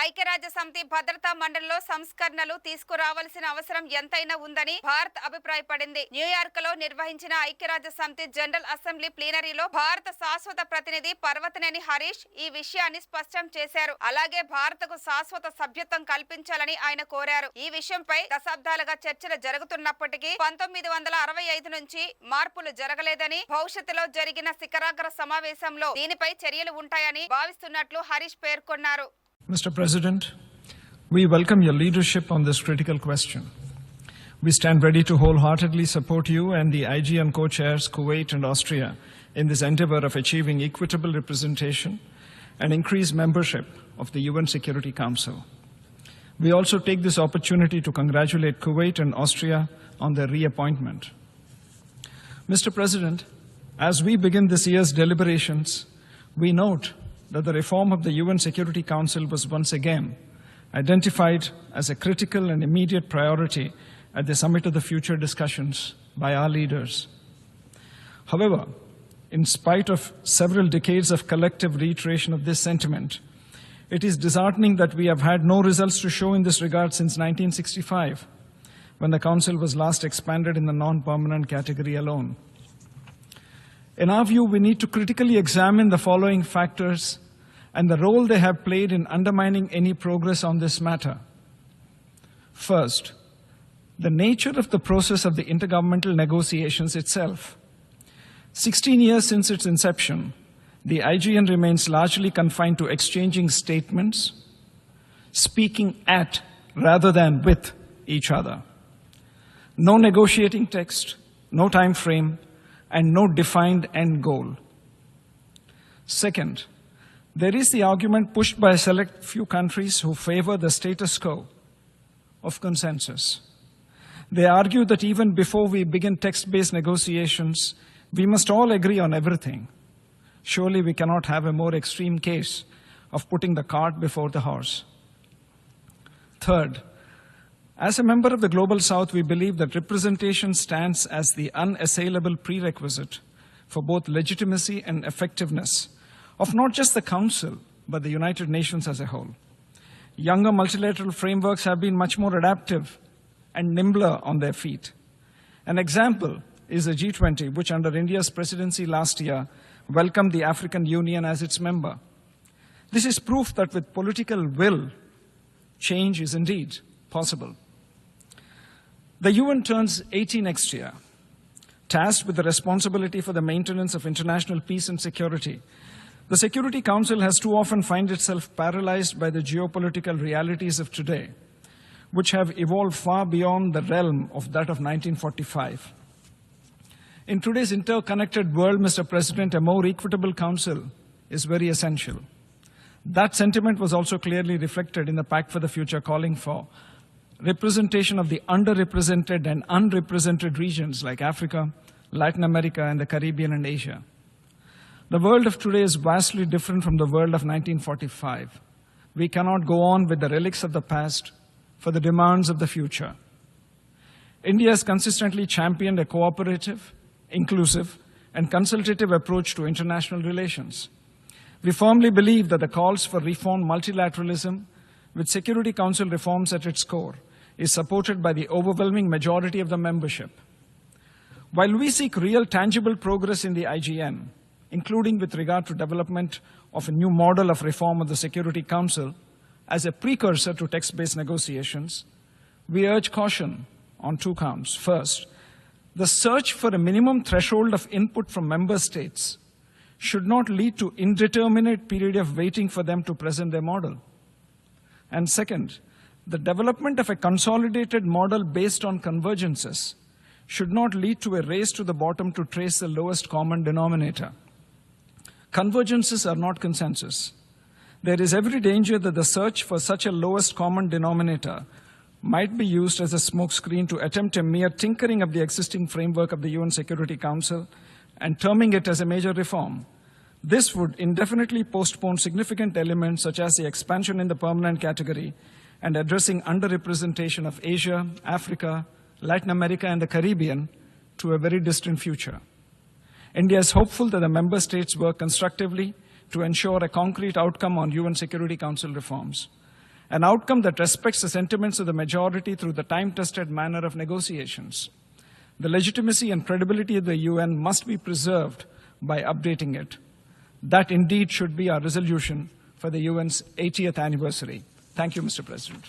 ఐక్యరాజ్య సమితి భద్రతా మండలిలో సంస్కరణలు తీసుకురావాల్సిన అవసరం ఎంతైనా ఉందని భారత్ అభిప్రాయపడింది. న్యూయార్క్ లో నిర్వహించిన ఐక్యరాజ్య సమితి జనరల్ అసెంబ్లీ ప్లీనరీలో భారత శాశ్వత ప్రతినిధి పర్వతనేని హరీష్ ఈ విషయాన్ని స్పష్టం చేశారు. అలాగే భారతకు శాశ్వత సభ్యత్వం కల్పించాలని ఆయన కోరారు. ఈ విషయంపై దశాబ్దాలుగా చర్చలు జరుగుతున్నప్పటికీ 1965 నుంచి మార్పులు జరగలేదని, భవిష్యత్తులో జరిగిన శిఖరాగ్ర సమావేశంలో దీనిపై చర్యలు ఉంటాయని భావిస్తున్నట్లు హరీష్ పేర్కొన్నారు. Mr. President, we welcome your leadership on this critical question. We stand ready to wholeheartedly support you and the IGN co-chairs Kuwait and Austria in this endeavor of achieving equitable representation and increased membership of the UN Security Council. We also take this opportunity to congratulate Kuwait and Austria on their reappointment. Mr. President, as we begin this year's deliberations, we note that the reform of the UN Security Council was once again identified as a critical and immediate priority at the Summit of the Future discussions by our leaders. However, in spite of several decades of collective reiteration of this sentiment, it is disheartening that we have had no results to show in this regard since 1965, when the Council was last expanded in the non-permanent category alone. In our view, we need to critically examine the following factors and the role they have played in undermining any progress on this matter. First, the nature of the process of the intergovernmental negotiations itself. 16 years since its inception, the IGN remains largely confined to exchanging statements, speaking at rather than with each other. No negotiating text, no time frame, and no defined end goal. Second, there is the argument pushed by a select few countries who favor the status quo of consensus. They argue that even before we begin text-based negotiations, we must all agree on everything. Surely we cannot have a more extreme case of putting the cart before the horse. Third, as a member of the Global South, we believe that representation stands as the unassailable prerequisite for both legitimacy and effectiveness of not just the Council, but the United Nations as a whole. Younger multilateral frameworks have been much more adaptive and nimbler on their feet. An example is the G20, which under India's presidency last year welcomed the African Union as its member. This is proof that with political will, change is indeed possible. The UN turns 80 next year. Tasked with the responsibility for the maintenance of international peace and security, the Security Council has too often found itself paralyzed by the geopolitical realities of today, which have evolved far beyond the realm of that of 1945. In today's interconnected world, Mr. President, a more equitable council is very essential. That sentiment was also clearly reflected in the Pact for the Future, calling for representation of the underrepresented and unrepresented regions like Africa, Latin America, and the Caribbean and Asia. The world of today is vastly different from the world of 1945. We cannot go on with the relics of the past for the demands of the future. India has consistently championed a cooperative, inclusive, and consultative approach to international relations. We firmly believe that the calls for reformed multilateralism, with Security Council reforms at its core, is supported by the overwhelming majority of the membership. While we seek real tangible progress in the IGN, including with regard to development of a new model of reform of the Security Council as a precursor to text-based negotiations, we urge caution on two counts. First, the search for a minimum threshold of input from member states should not lead to indeterminate period of waiting for them to present their model. And second, the development of a consolidated model based on convergences should not lead to a race to the bottom to trace the lowest common denominator. Convergences are not consensus. There is every danger that the search for such a lowest common denominator might be used as a smokescreen to attempt a mere tinkering of the existing framework of the UN Security Council and terming it as a major reform. This would indefinitely postpone significant elements such as the expansion in the permanent category and addressing underrepresentation of Asia, Africa, Latin America, and the Caribbean to a very distant future. India is hopeful that the member states work constructively to ensure a concrete outcome on UN Security Council reforms. an outcome that respects the sentiments of the majority through the time-tested manner of negotiations. The legitimacy and credibility of the UN must be preserved by updating it. That indeed should be our resolution for the UN's 80th anniversary. Thank you, Mr. President.